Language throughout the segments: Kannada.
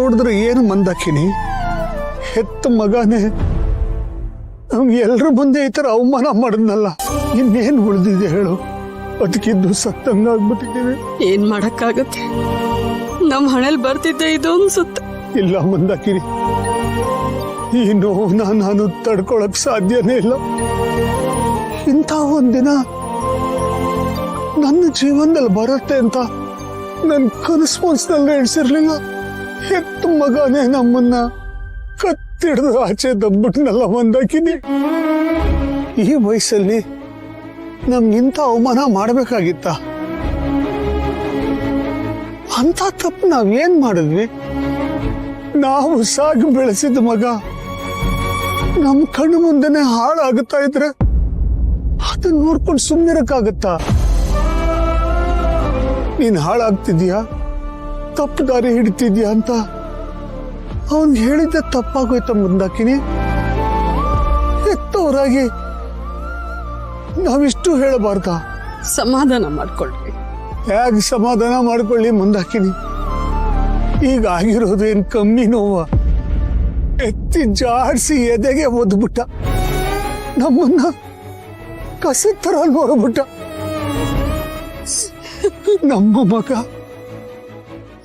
ನೋಡಿದ್ರೆ ಏನು ಮಂದಾಕಿನಿ, ಹೆತ್ತ ಮಗನೇ ನಮ್ಗೆ ಎಲ್ರ ಮುಂದೆ ಈ ಥರ ಅವಮಾನ ಮಾಡಿದ್ನಲ್ಲ, ಇನ್ನೇನು ಉಳಿದಿದೆ ಹೇಳು? ಅದಕ್ಕಿದ್ದು ಸತ್ತಂಗಾಗ್ಬಿಟ್ಟಿದ್ದೀವಿ. ಏನ್ ಮಾಡಕ್ಕಾಗತ್ತೆ, ನಮ್ ಹಣೆಲ್ ಬರ್ತಿದ್ದೆ ಇದು ಅನ್ಸುತ್ತೆ. ಇಲ್ಲ ಮಂದಾಕಿನಿ, ಈ ನೋವನ್ನ ನಾನು ತಡ್ಕೊಳಕ್ ಸಾಧ್ಯನೇ ಇಲ್ಲ. ಇಂಥ ಒಂದಿನ ನನ್ನ ಜೀವನದಲ್ಲಿ ಬರುತ್ತೆ ಅಂತ ನನ್ನ ಕನಸು ಮನಸ್ಸಿನಲ್ಲಿ ಎಣಿಸಿರ್ಲಿಲ್ಲ. ಹೆತ್ತ ಮಗನೇ ನಮ್ಮನ್ನ ಕತ್ತಿಡ್ದು ಆಚೆ ದಬ್ಬಿಟ್ನಲ್ಲ ಮಂದಾಕಿನಿ. ಈ ವಯಸ್ಸಲ್ಲಿ ನಮ್ಗಿಂತ ಅವಮಾನ ಮಾಡಬೇಕಾಗಿತ್ತ? ಅಂತ ತಪ್ಪು ನಾವೇನ್ ಮಾಡಿದ್ವಿ? ನಾವು ಸಾಗಿ ಬೆಳೆಸಿದ ಮಗ ನಮ್ ಕಣ್ಣು ಮುಂದೆನೆ ಹಾಳಾಗುತ್ತಾ ಇದ್ರೆ ಅದನ್ನ ನೋಡ್ಕೊಂಡು ಸುಮ್ಮನಿರಕ್ಕಾಗತ್ತಾ? ನೀನ್ ಹಾಳಾಗ್ತಿದ್ಯಾ, ತಪ್ಪು ದಾರಿ ಹಿಡಿತಿದ್ಯಾ ಅಂತ ಅವನ್ ಹೇಳಿದ್ದೆ ತಪ್ಪಾಗೋಯ್ತ ಮಂದಾಕಿನಿ. ಎತ್ತವರಾಗಿ ನಾವಿಷ್ಟು ಹೇಳಬಾರ್ದ? ಸಮಾಧಾನ ಮಾಡ್ಕೊಳ್ರಿ. ಹೇಗೆ ಸಮಾಧಾನ ಮಾಡ್ಕೊಳ್ಳಿ ಮಂದಾಕಿನಿ? ಈಗ ಆಗಿರೋದು ಏನ್ ಕಮ್ಮಿ ನೋವ? ಎತ್ತಿ ಜಾಡಿಸಿ ಎದೆಗೆ ಒದ್ಬಿಟ್ಟ, ನಮ್ಮನ್ನ ಕಸದ ತರ ನೋಡ್ಬಿಟ್ಟ. ನಮ್ಮ ಮಗ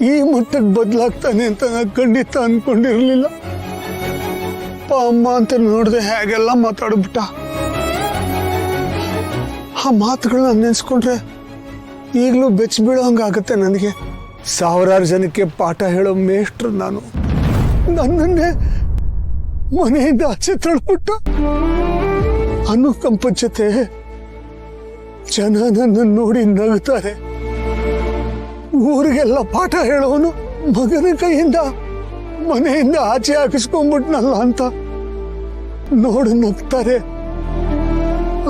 ಈ ಮಟ್ಟಕ್ಕೆ ಬದಲಾಗ್ತಾನೆ ಅಂತ ನಾನು ಖಂಡಿತ ಅನ್ಕೊಂಡಿರ್ಲಿಲ್ಲ. ಅಪ್ಪ ಅಮ್ಮ ಅಂತ ನೋಡ್ದೆ ಹೇಗೆಲ್ಲ ಮಾತಾಡ್ಬಿಟ್ಟ. ಆ ಮಾತುಗಳನ್ನ ನೆನ್ಸ್ಕೊಂಡ್ರೆ ಈಗಲೂ ಬೆಚ್ಚ ಬೀಳೋಂಗಾಗತ್ತೆ ನನಗೆ. ಸಾವಿರಾರು ಜನಕ್ಕೆ ಪಾಠ ಹೇಳೋ ಮೇಷ್ಟ್ರು ನಾನು. ನನ್ನನ್ನೇ ಮನೆಯಿಂದ ಆಚೆ ತಳ್ಬಿಟ್ಟ. ಅನುಕಂಪ ಜೊತೆ ಜನ ನನ್ನ ನೋಡಿ ನಗುತ್ತಾರೆ. ಊರಿಗೆಲ್ಲ ಪಾಠ ಹೇಳೋನು ಮಗನ ಕೈಯಿಂದ ಮನೆಯಿಂದ ಆಚೆ ಹಾಕಿಸ್ಕೊಂಡ್ಬಿಟ್ನಲ್ಲ ಅಂತ ನೋಡು ನಗ್ತಾರೆ.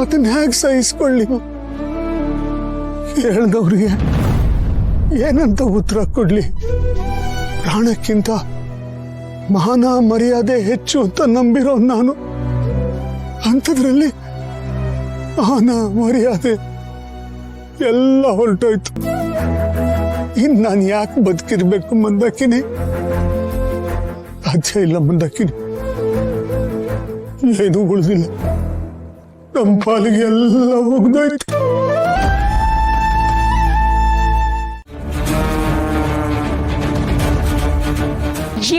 ಅದನ್ನ ಹೇಗೆ ಸಹಿಸ್ಕೊಳ್ಳಿ? ಹೇಳ್ದವ್ರಿಗೆ ಏನಂತ ಉತ್ತರ ಕೊಡ್ಲಿ? ಪ್ರಾಣಕ್ಕಿಂತ ಮಾನ ಮರ್ಯಾದೆ ಹೆಚ್ಚು ಅಂತ ನಂಬಿರೋ ನಾನು, ಅಂಥದ್ರಲ್ಲಿ ಮಾನ ಮರ್ಯಾದೆ ಎಲ್ಲ ಹೊರಟೋಯ್ತು. ಇನ್ ನಾನು ಯಾಕೆ ಬದುಕಿರ್ಬೇಕು ಮಂದಾಕಿನಿ? ಸಾಧ್ಯ ಇಲ್ಲ ಮಂದಾಕಿನಿ, ಏನೂ ಉಳಿದಿಲ್ಲ. ನಮ್ಮ ಪಾಲಿಗೆ ಎಲ್ಲ ಹೋಗ್ದೋಯ್ತು.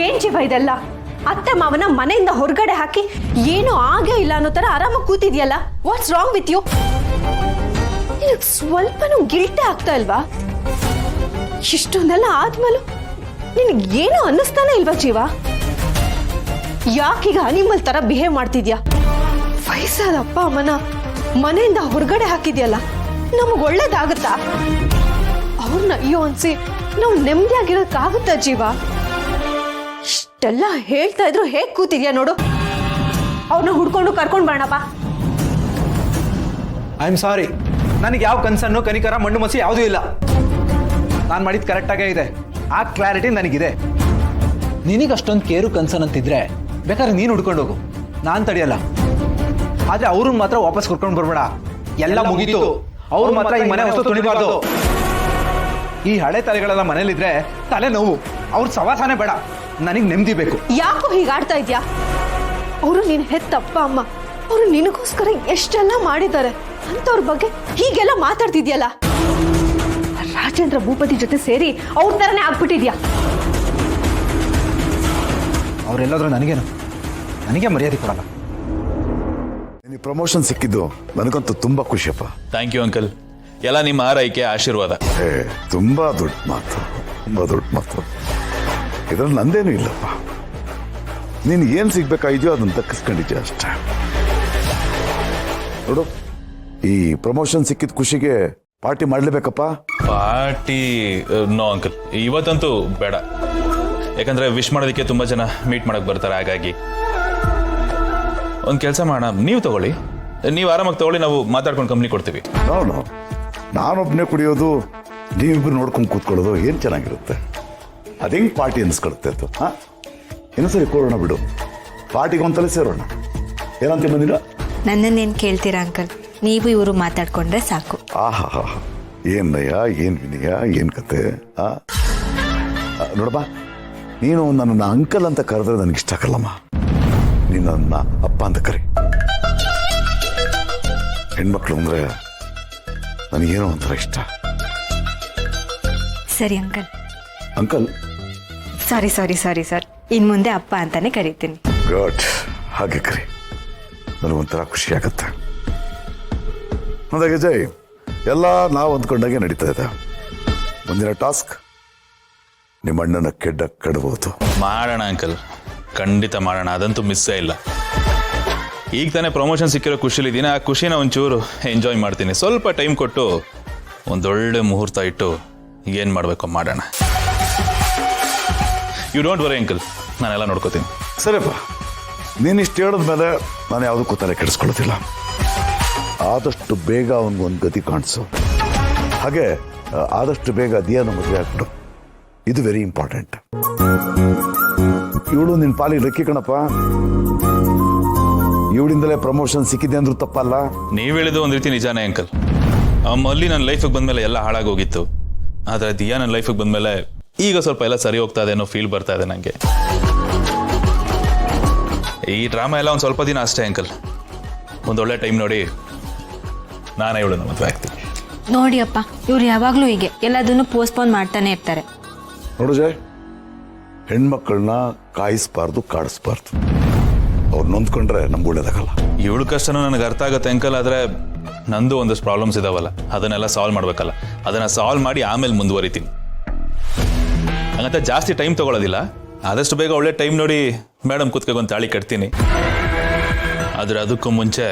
ಏನ್ ಜೀವ ಇದೆಲ್ಲ? ಅತ್ತೆ ಮಾವನ ಮನೆಯಿಂದ ಹೊರಗಡೆ ಹಾಕಿ ಏನು ಆಗೇ ಇಲ್ಲ ಅನ್ನೋ ತರ ಆರಾಮಾಗಿ ಕೂತಿದ್ಯಲ್ಲ. What's wrong with you? ಸ್ವಲ್ಪನೂ ಗಿಲ್ಟೇ ಆಗ್ತಾ ಇಲ್ವಾ? ಇಷ್ಟೊಂದೆಲ್ಲ ಆದ್ಮೇಲೂ ನಿನಗೆ ಏನು ಅನ್ನಿಸ್ತಾನೆ ಇಲ್ವಾ ಜೀವ? ಯಾಕೀಗ ಅನಿಮಲ್ ತರ ಬಿಹೇವ್ ಮಾಡ್ತಿದ್ಯಾ? ವಯಸ್ಸಾದ ಅಪ್ಪ ಅಮ್ಮನ ಮನೆಯಿಂದ ಹೊರಗಡೆ ಹಾಕಿದ್ಯಲ್ಲ, ನಮಗ್ ಒಳ್ಳೇದಾಗತ್ತಾ? ಅವ್ರನ್ನ ಅಯ್ಯೋ ಅನ್ಸಿ ನಾವು ನೆಮ್ಮದಿಯಾಗಿರೋಕ್ಕಾಗುತ್ತಾ ಜೀವ? ಇಷ್ಟೆಲ್ಲ ಹೇಳ್ತಾ ಇದ್ರು ಹೇಗ್ ಕೂತಿದ್ಯಾ ನೋಡು. ಅವ್ರನ್ನ ಹುಡ್ಕೊಂಡು ಕರ್ಕೊಂಡು ಬಾಣಪ್ಪ. ಐ ಆಮ್ ಸಾರಿ, ನನಗೆ ಯಾವ ಕನ್ಸನ್ನು ಕನಿಕರ ಮಣ್ಣು ಮಸಿ ಯಾವುದೂ ಇಲ್ಲ. ನಾನು ಮಾಡಿದ್ದು ಕರೆಕ್ಟಾಗೇ ಇದೆ. ಆ ಕ್ಲಾರಿಟಿ ನನಗಿದೆ. ನಿನಗೆ ಅಷ್ಟೊಂದು ಕೇರು ಕನ್ಸನ್ ಅಂತಿದ್ರೆ ಬೇಕಾದ್ರೆ ನೀನು ಹುಡ್ಕೊಂಡು ಹೋಗು, ನಾನು ತಡೆಯಲ್ಲ. ಆದರೆ ಅವ್ರನ್ನ ಮಾತ್ರ ವಾಪಸ್ ಕರ್ಕೊಂಡು ಬರ್ಬೇಡ. ಎಲ್ಲ ಮುಗೀತು. ಅವ್ರು ಮಾತ್ರ ಈ ಮನೆ ಹೊಸ ತುಣಿಬಾರ್ದು. ಈ ಹಳೆ ತಲೆಗಳೆಲ್ಲ ಮನೇಲಿದ್ರೆ ತಲೆ ನೋವು. ಅವ್ರ ಸವಾಸನೆ ಬೇಡ, ನನಗೆ ನೆಮ್ಮದಿ ಬೇಕು. ಯಾಕೋ ಹೀಗಾಡ್ತಾ ಇದ್ಯಾ? ಅವರು ನೀನ್ ಹೆತ್ತಪ್ಪ ಅಮ್ಮ, ಅವರು ನಿನಗೋಸ್ಕರ ಎಷ್ಟೆಲ್ಲ ಮಾಡಿದ್ದಾರೆ. ಅಂತವ್ರ ಬಗ್ಗೆ ಹೀಗೆಲ್ಲ ಮಾತಾಡ್ತಿದ್ಯಲ್ಲ. ರಾಜೇಂದ್ರ ಭೂಪತಿ ಜೊತೆ ಸೇರಿ ಅವ್ರ ತರನೇ ಆಗ್ಬಿಟ್ಟಿದ್ಯಾ. ಅವರೆಲ್ಲಾದ್ರೂ ನನಗೆ ಮರ್ಯಾದೆ ಕೊಡಲ್ಲ. ಪ್ರಮೋಷನ್ ಸಿಕ್ಕಿದ್ದು ನನಗಂತೂ ತುಂಬಾ ಖುಷಿಯಪ್ಪ. Thank you uncle. ಎಲ್ಲ ನಿಮ್ಮ ಆರೈಕೆ ಆಶೀರ್ವಾದ. ತುಂಬಾ ದೊಡ್ಡ ಮಾತು, ತುಂಬಾ ದೊಡ್ಡ ಮಾತು. ಇದ್ರಲ್ಲಿ ನಂದೇನು ಇಲ್ಲಪ್ಪ. ನೀನು ಏನ್ ಸಿಗ್ಬೇಕಾಗಿದೆಯೋ ಅದನ್ನ ತಕ್ಕಿಸ್ಕೊಂಡಿದ್ಯಾ ಅಷ್ಟೇ. ನೋಡು, ಈ ಪ್ರಮೋಷನ್ ಸಿಕ್ಕಿದ ಖುಷಿಗೆ ಪಾರ್ಟಿ ಮಾಡ್ಲೇಬೇಕಪ್ಪ. ಪಾರ್ಟಿ ನೋ ಅಂಕಲ್, ಇವತ್ತಂತೂ ಬೇಡ. ಯಾಕಂದ್ರೆ ವಿಶ್ ಮಾಡೋದಕ್ಕೆ ತುಂಬಾ ಜನ ಮೀಟ್ ಮಾಡಕ್ ಬರ್ತಾರೆ. ಹಾಗಾಗಿ ಒಂದು ಕೆಲಸ ಮಾಡೋಣ, ನೀವು ತಗೊಳ್ಳಿ, ನೀವು ಆರಾಮಾಗಿ ತಗೊಳ್ಳಿ, ನಾವು ಮಾತಾಡ್ಕೊಂಡು ಕಂಪ್ನಿ ಕೊಡ್ತೀವಿ. ನಾನೊಬ್ಬನೇ ಕುಡಿಯೋದು, ನೀವಿಬ್ರು ನೋಡ್ಕೊಂಡು ಕೂತ್ಕೊಳ್ಳೋದು ಏನು ಚೆನ್ನಾಗಿರುತ್ತೆ. ಅದು ಹೆಂಗೆ ಪಾರ್ಟಿ ಅನ್ಸ್ಕೊಳುತ್ತೆ ಅದು? ಹಾಂ, ಇನ್ನೊಂದ್ಸರಿ ಕೊಡೋಣ ಬಿಡು. ಪಾರ್ಟಿಗೆ ಒಂದ್ಸಲ ಸೇರೋಣ. ಏನಂತ ಬಂದಿಲ್ಲ? ನನ್ನನ್ನೇನು ಕೇಳ್ತೀರಾ ಅಂಕಲ್? ನೀವು ಇವರು ಮಾತಾಡ್ಕೊಂಡ್ರೆ ಸಾಕು. ಆಹಾ, ಏನ್ ನಯ, ಏನ್ ವಿನಯ, ಏನ್ ಕತೆ. ನೋಡಪ್ಪ, ನೀನು ನನ್ನನ್ನು ಅಂಕಲ್ ಅಂತ ಕರೆದ್ರೆ ನನಗೆ ಇಷ್ಟ ಆಗಲ್ಲಮ್ಮ. ನೀನು ನನ್ನ ಅಪ್ಪ ಅಂತ ಕರಿ. ಹೆಣ್ಮಕ್ಳು ಅಂದರೆ ನನಗೇನೋ ಒಂಥರ ಇಷ್ಟ. ಸರಿ ಅಂಕಲ್. ಅಂಕಲ್? ಸಾರಿ ಸಾರಿ ಸಾರಿ ಸರ್, ಇನ್ನು ಮುಂದೆ ಅಪ್ಪ ಅಂತಾನೆ ಕರಿತೀನಿ. ಗುಡ್, ಹಾಗೆ ಕರಿ. ನನಗೊಂಥರ ಖುಷಿ ಆಗುತ್ತೆ. ಅಂದಾಗೆ ಜೈ, ಎಲ್ಲ ನಾವು ಅಂದ್ಕೊಂಡಾಗೆ ನಡೀತಾ ಇದೆ. ಮುಂದಿನ ಟಾಸ್ಕ್ ನಿಮ್ಮ ಅಣ್ಣನ ಕೆಡಬಹುದು. ಮಾಡೋಣ ಅಂಕಲ್, ಖಂಡಿತ ಮಾಡೋಣ, ಅದಂತೂ ಮಿಸ್ಸೇ ಇಲ್ಲ. ಈಗ ತಾನೇ ಪ್ರಮೋಷನ್ ಸಿಕ್ಕಿರೋ ಖುಷಿಲಿದ್ದೀನಿ. ಆ ಖುಷಿನ ಒಂಚೂರು ಎಂಜಾಯ್ ಮಾಡ್ತೀನಿ. ಸ್ವಲ್ಪ ಟೈಮ್ ಕೊಟ್ಟು ಒಂದೊಳ್ಳೆ ಮುಹೂರ್ತ ಇಟ್ಟು ಏನು ಮಾಡಬೇಕು ಮಾಡೋಣ. ಯು ಡೋಂಟ್ ವರಿ ಅಂಕಲ್, ನಾನೆಲ್ಲ ನೋಡ್ಕೋತೀನಿ. ಸರಿಯಪ್ಪ, ನೀನಿಷ್ಟು ಹೇಳಿದ್ಮೇಲೆ ನಾನು ಯಾವುದಕ್ಕೂ ತಲೆ ಕೆಡಿಸ್ಕೊಳ್ಳೋದಿಲ್ಲ. ಆದಷ್ಟು ಬೇಗ ಅವನಿಗೊಂದು ಗತಿ ಕಾಣಿಸು. ಹಾಗೆ ಆದಷ್ಟು ಬೇಗ ದಿಯಾನ ಮದುವೆ ಆಗ್ಬಿಡು. ಇದು ವೆರಿ ಇಂಪಾರ್ಟೆಂಟ್. ಇವಳು ನಿನ್ನ ಪಾಲಿಗೆ ಲಕ್ಕಿ ಕಣಪ್ಪ. ಇವಳಿಂದಲೇ ಪ್ರಮೋಷನ್ ಸಿಕ್ಕಿದೆ ಅಂದ್ರೂ ತಪ್ಪಲ್ಲ. ನೀವು ಹೇಳಿದ್ದು ಒಂದು ರೀತಿ ನಿಜಾನೇ ಅಂಕಲ್. ಮಲ್ಲಿ ನನ್ನ ಲೈಫಿಗೆ ಬಂದಮೇಲೆ ಎಲ್ಲ ಹಾಳಾಗೋಗಿತ್ತು. ಆದರೆ ದಿಯಾ ನನ್ನ ಲೈಫಿಗೆ ಬಂದಮೇಲೆ ಈಗ ಸ್ವಲ್ಪ ಎಲ್ಲ ಸರಿ ಹೋಗ್ತಾ ಇದೆ ಅನ್ನೋ ಫೀಲ್ ಬರ್ತಾ ಇದೆ ನನಗೆ. ಈ ಡ್ರಾಮಾ ಎಲ್ಲ ಒಂದು ಸ್ವಲ್ಪ ದಿನ ಅಷ್ಟೇ ಅಂಕಲ್. ಒಂದೊಳ್ಳೆ ಟೈಮ್ ನೋಡಿ ನಾನೇ ಇವಳನ್ನು ಮದುವೆ ಆಗ್ತೀನಿ. ನೋಡಿ ಅಪ್ಪ, ಇವ್ರು ಯಾವಾಗಲೂ ಹೀಗೆ ಎಲ್ಲದನ್ನು ಪೋಸ್ಟ್ಪೋನ್ ಮಾಡ್ತಾನೆ ಇರ್ತಾರೆ. ನೋಡು ಜಯ್, ಹೆಣ್ಮಕ್ಳನ್ನ ಕಾಯಿಸ್ಬಾರ್ದು, ಕಾಡಿಸ್ಬಾರ್ದು. ಅವ್ರು ನೊಂದ್ಕೊಂಡ್ರೆ ನಮ್ಗೆ ಒಳ್ಳೇದಾಗಲ್ಲ. ಇವಳು ಕಷ್ಟನೂ ನನಗೆ ಅರ್ಥ ಆಗುತ್ತೆ ಅಂಕಲ್. ಆದರೆ ನಂದು ಒಂದಷ್ಟು ಪ್ರಾಬ್ಲಮ್ಸ್ ಇದಾವಲ್ಲ, ಅದನ್ನೆಲ್ಲ ಸಾಲ್ವ್ ಮಾಡಬೇಕಲ್ಲ. ಅದನ್ನು ಸಾಲ್ವ್ ಮಾಡಿ ಆಮೇಲೆ ಮುಂದುವರಿತೀನಿ. ಹಂಗಂತ ಜಾಸ್ತಿ ಟೈಮ್ ತೊಗೊಳೋದಿಲ್ಲ. ಆದಷ್ಟು ಬೇಗ ಒಳ್ಳೆ ಟೈಮ್ ನೋಡಿ ಮೇಡಮ್ ಕೂತ್ಕೊಂಡು ಒಂದು ತಾಳಿ ಕಟ್ತೀನಿ. ಆದರೆ ಅದಕ್ಕೂ ಮುಂಚೆ